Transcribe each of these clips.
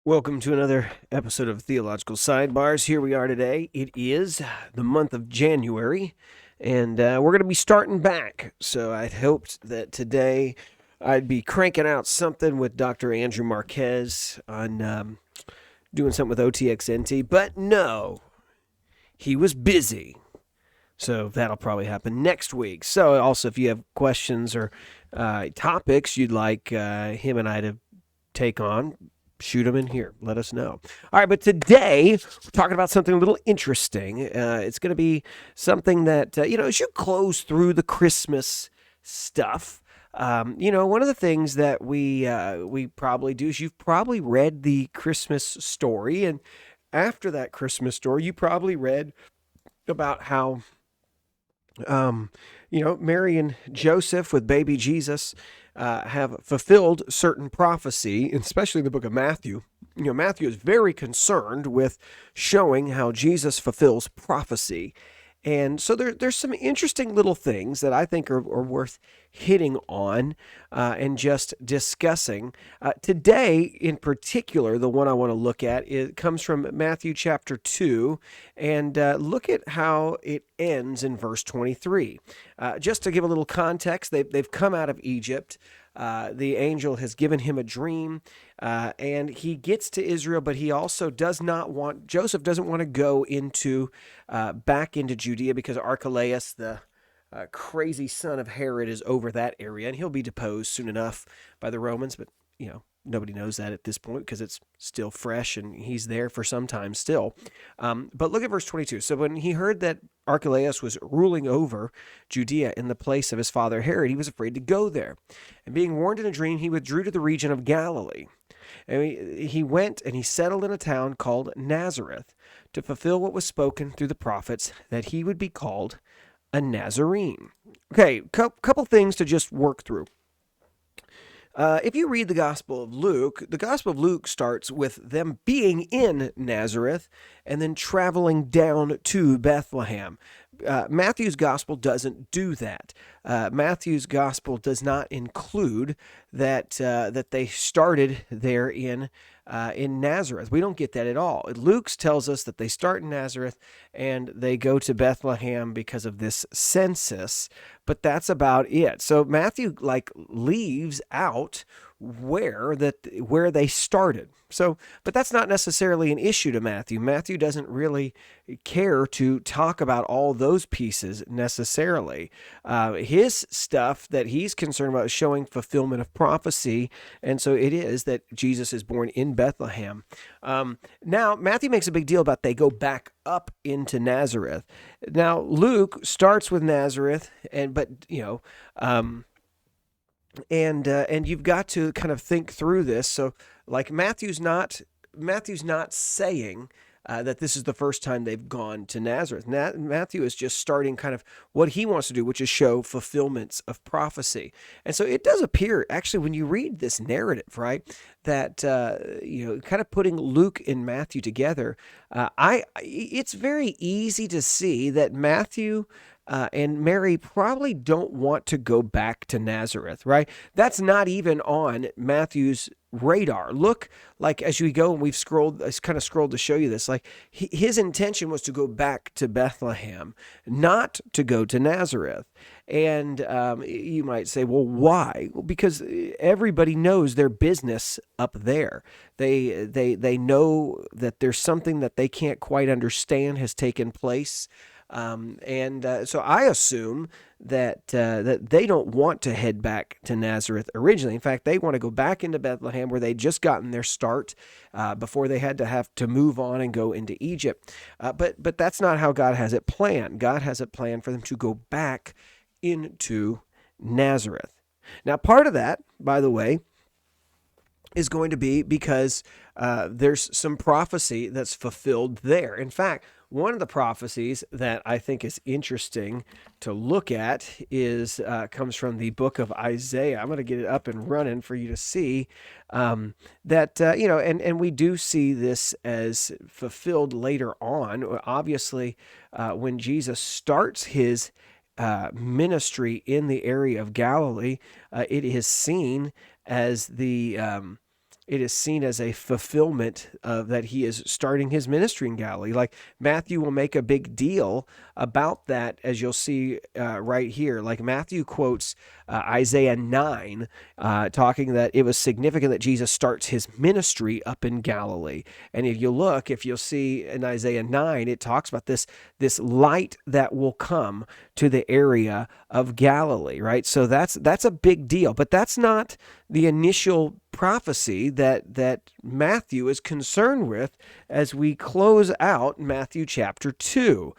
Welcome to another episode of Theological Sidebars. Here we are today. It is the month of January, and we're going to be starting back. So I hoped that today I'd be cranking out something with Dr. Andrew Marquez on doing something with OTXNT, but no, he was busy. So that'll probably happen next week. So also, if you have questions or topics you'd like him and I to take on, shoot them in here. Let us know. All right, but today we're talking about something a little interesting. It's going to be something that, as you close through the Christmas stuff, one of the things that we probably do is you've probably read the Christmas story. And after that Christmas story, you probably read about how Mary and Joseph with baby Jesus have fulfilled certain prophecy, especially in the book of Matthew. Matthew is very concerned with showing how Jesus fulfills prophecy. And so there's some interesting little things that I think are worth hitting on and just discussing. Today, in particular, the one I want to look at comes from Matthew chapter 2, and look at how it ends in verse 23. Just to give a little context, they've come out of Egypt. The angel has given him a dream, and he gets to Israel, but he also Joseph doesn't want to go back into Judea because Archelaus, the crazy son of Herod, is over that area, and he'll be deposed soon enough by the Romans, but, nobody knows that at this point because it's still fresh and he's there for some time still. But look at verse 22. So when he heard that Archelaus was ruling over Judea in the place of his father Herod, he was afraid to go there. And being warned in a dream, he withdrew to the region of Galilee. And he went and he settled in a town called Nazareth to fulfill what was spoken through the prophets, that he would be called a Nazarene. Okay, couple things to just work through. If you read the Gospel of Luke starts with them being in Nazareth and then traveling down to Bethlehem. Matthew's Gospel doesn't do that. Matthew's Gospel does not include that they started there in Nazareth. We don't get that at all. Luke's tells us that they start in Nazareth and they go to Bethlehem because of this census, but that's about it. So Matthew leaves out where they started. So, but that's not necessarily an issue to Matthew. Matthew doesn't really care to talk about all those pieces necessarily. His stuff that he's concerned about is showing fulfillment of prophecy, and so it is that Jesus is born in Bethlehem. Now, Matthew makes a big deal about they go back up into Nazareth. Now, Luke starts with Nazareth, and you've got to kind of think through this. So, Matthew's not saying that this is the first time they've gone to Nazareth. Matthew is just starting kind of what he wants to do, which is show fulfillments of prophecy. And so it does appear, actually, when you read this narrative, right, that kind of putting Luke and Matthew together, it's very easy to see that Matthew and Mary probably don't want to go back to Nazareth, right? That's not even on Matthew's radar. Look, as we go, and I kind of scrolled to show you this, his intention was to go back to Bethlehem, not to go to Nazareth. And you might say, well, why? Well, because everybody knows their business up there. They know that there's something that they can't quite understand has taken place. So I assume that they don't want to head back to Nazareth originally. In fact, they want to go back into Bethlehem, where they'd just gotten their start before they had to have to move on and go into Egypt. But that's not how God has it planned. God has it planned for them to go back into Nazareth. Now, part of that, by the way, is going to be because there's some prophecy that's fulfilled there. In fact, one of the prophecies that I think is interesting to look at comes from the book of Isaiah. I'm going to get it up and running for you to see and we do see this as fulfilled later on. Obviously, when Jesus starts his ministry in the area of Galilee, it is seen as it is seen as a fulfillment of that he is starting his ministry in Galilee. Like Matthew will make a big deal about that, as you'll see right here. Like Matthew quotes Isaiah 9, talking that it was significant that Jesus starts his ministry up in Galilee. And if you'll see in Isaiah 9, it talks about this light that will come to the area of Galilee, right? So that's a big deal, but that's not the initial prophecy that Matthew is concerned with as we close out Matthew chapter 2.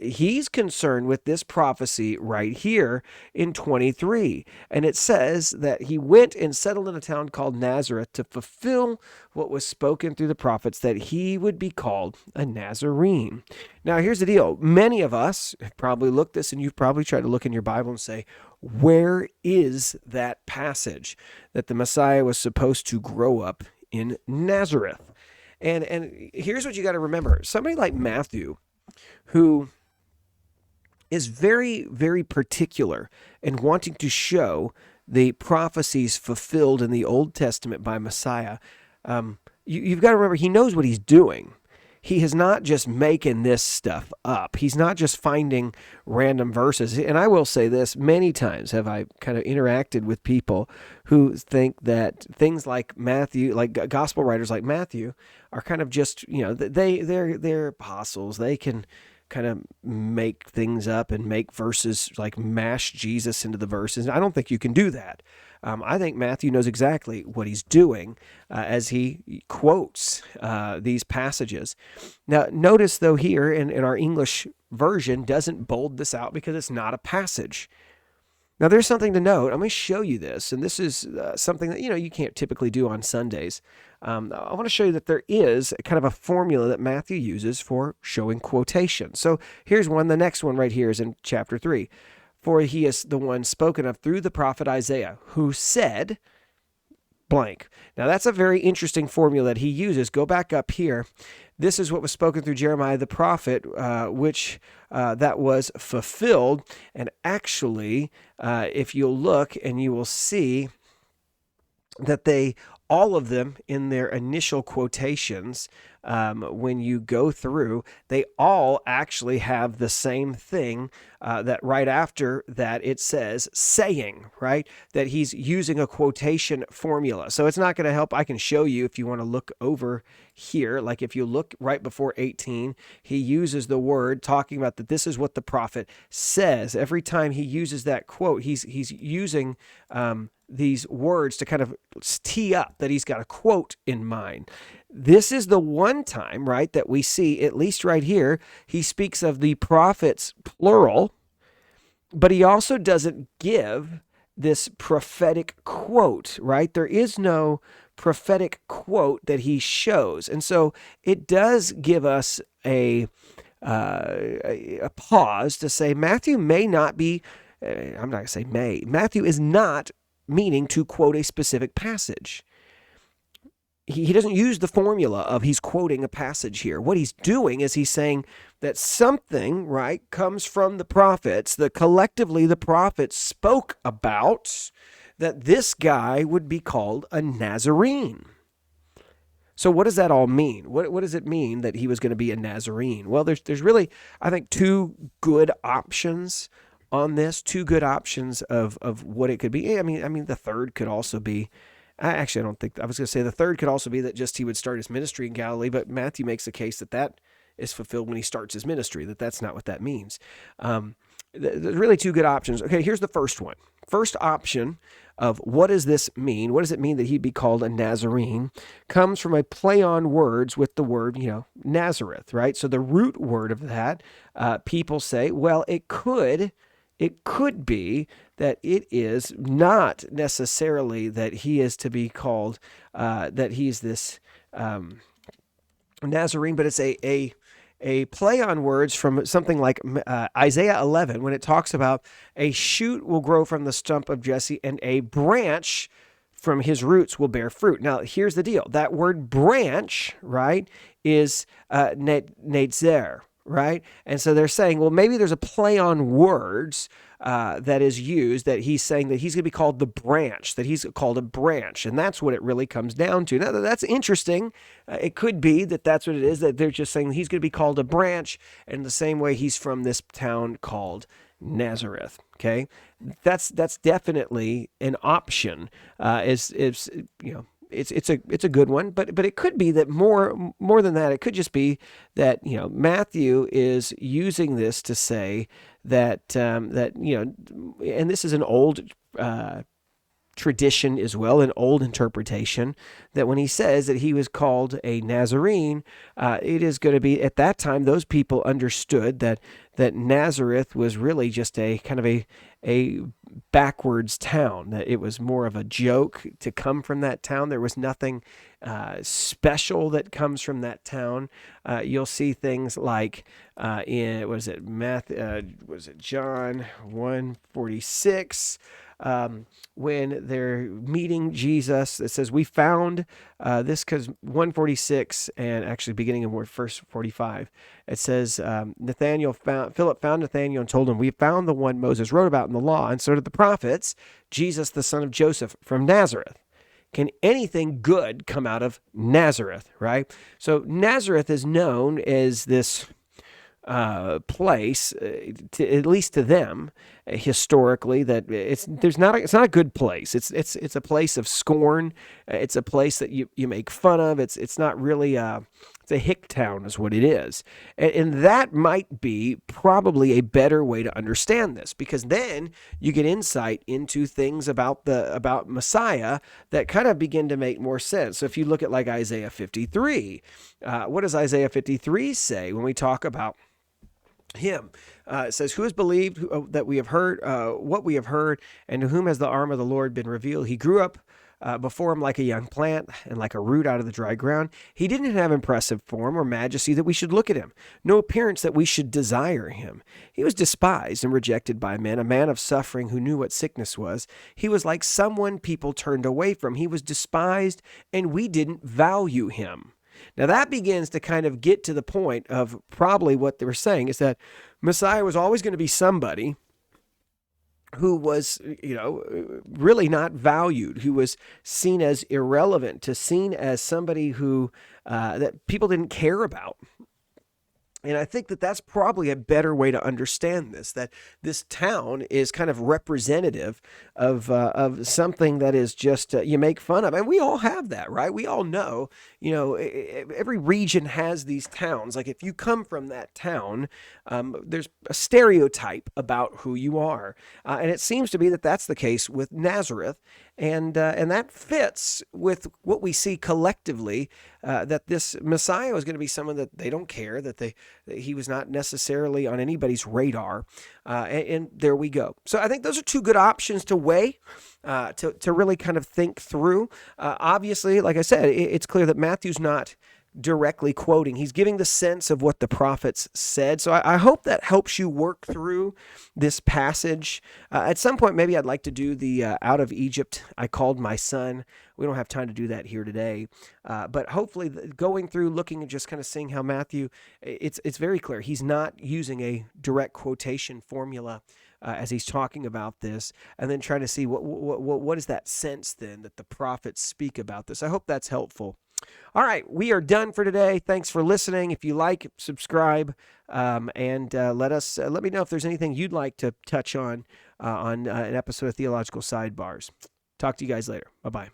He's concerned with this prophecy right here in 23. And it says that he went and settled in a town called Nazareth to fulfill what was spoken through the prophets, that he would be called a Nazarene. Now, here's the deal. Many of us have probably looked this, and you've probably tried to look in your Bible and say, where is that passage that the Messiah was supposed to grow up in Nazareth? And here's what you got to remember. Somebody like Matthew, who is very, very particular in wanting to show the prophecies fulfilled in the Old Testament by Messiah, you've got to remember, he knows what he's doing. He is not just making this stuff up. He's not just finding random verses. And I will say this, many times have I kind of interacted with people who think that things like Matthew, like gospel writers like Matthew, are kind of just, they're apostles. They can kind of make things up and make verses, like mash Jesus into the verses. I don't think you can do that. I think Matthew knows exactly what he's doing as he quotes these passages. Now, notice, though, here in our English version doesn't bold this out because it's not a passage. Now, there's something to note. I'm going to show you this, and this is something that, you can't typically do on Sundays. I want to show you that there is kind of a formula that Matthew uses for showing quotation. So here's one. The next one right here is in chapter 3. For he is the one spoken of through the prophet Isaiah, who said blank. Now, that's a very interesting formula that he uses. Go back up here. This is what was spoken through Jeremiah the prophet, which that was fulfilled. And actually, if you'll look and you will see that all of them in their initial quotations, when you go through, they all actually have the same thing, that right after that it says saying, right? That he's using a quotation formula. So it's not going to help. I can show you if you want to look over here. Like if you look right before 18, he uses the word talking about that this is what the prophet says. Every time he uses that quote, he's using these words to kind of tee up that he's got a quote in mind. This is the one time, right, that we see, at least right here, he speaks of the prophets, plural, but he also doesn't give this prophetic quote, right? There is no prophetic quote that he shows. And so it does give us a pause to say Matthew may not be, I'm not going to say may, Matthew is not meaning to quote a specific passage. He doesn't use the formula of he's quoting a passage here. What he's doing is he's saying that something, right, comes from the prophets, that collectively the prophets spoke about, that this guy would be called a Nazarene. So what does that all mean? What does it mean that he was going to be a Nazarene? Well, there's really, I think, two good options on this, two good options of what it could be. I mean, the third could also be, I was going to say the third could also be that just he would start his ministry in Galilee, but Matthew makes the case that is fulfilled when he starts his ministry, that's not what that means. There's really two good options. Okay, here's the first one. First option of what does this mean? What does it mean that he'd be called a Nazarene? Comes from a play on words with the word, Nazareth, right? So the root word of that, people say, well, it could be that it is not necessarily that he is to be called, that he's this Nazarene, but it's a play on words from something like Isaiah 11, when it talks about a shoot will grow from the stump of Jesse and a branch from his roots will bear fruit. Now, here's the deal. That word branch, right, is netzer. Right? And so they're saying, well, maybe there's a play on words that is used, that he's saying that he's going to be called the branch, that he's called a branch. And that's what it really comes down to. Now, that's interesting. It could be that that's what it is, that they're just saying he's going to be called a branch in the same way he's from this town called Nazareth. Okay, that's definitely an option. Is it's a good one, but it could be that more than that, it could just be that Matthew is using this to say that and this is an old tradition as well, an old interpretation, that when he says that he was called a Nazarene, it is going to be, at that time, those people understood that Nazareth was really just a kind of a backwards town, that it was more of a joke to come from that town. There was nothing special that comes from that town. You'll see things like John 1:46, when they're meeting Jesus, it says, we found this, because 1:46, and actually beginning in verse 45, it says, Philip found Nathanael and told him, we found the one Moses wrote about in the law, and so did the prophets, Jesus, the son of Joseph from Nazareth. Can anything good come out of Nazareth, right? So Nazareth is known as this place, at least to them, historically, that it's not a good place. It's a place of scorn. It's a place that you make fun of. It's not really it's a hick town is what it is, and that might be probably a better way to understand this, because then you get insight into things about Messiah that kind of begin to make more sense. So if you look at like Isaiah 53, what does Isaiah 53 say when we talk about him? It says, who has believed that we have heard what we have heard, and to whom has the arm of the Lord been revealed? He grew up before him like a young plant and like a root out of the dry ground. He didn't have impressive form or majesty that we should look at him, no appearance that we should desire him. He was despised and rejected by men, a man of suffering who knew what sickness was. He was like someone people turned away from. He was despised, and we didn't value him. Now that begins to kind of get to the point of probably what they were saying, is that Messiah was always going to be somebody who was, really not valued, who was seen as irrelevant, seen as somebody who that people didn't care about. And I think that that's probably a better way to understand this, that this town is kind of representative of something that is just you make fun of. And we all have that, right? We all know, every region has these towns. Like if you come from that town, there's a stereotype about who you are. And it seems to be that that's the case with Nazareth. And that fits with what we see collectively, that this Messiah was going to be someone that they don't care, that he was not necessarily on anybody's radar. And there we go. So I think those are two good options to weigh, to really kind of think through. Obviously, like I said, it's clear that Matthew's not directly quoting. He's giving the sense of what the prophets said. So I hope that helps you work through this passage. At some point, maybe I'd like to do the out of Egypt, I called my son. We don't have time to do that here today. But hopefully going through, looking and just kind of seeing how Matthew, it's very clear. He's not using a direct quotation formula as he's talking about this, and then trying to see what is that sense then that the prophets speak about this. I hope that's helpful. All right, we are done for today. Thanks for listening. If you like, subscribe, and let me know if there's anything you'd like to touch on an episode of Theological Sidebars. Talk to you guys later. Bye-bye.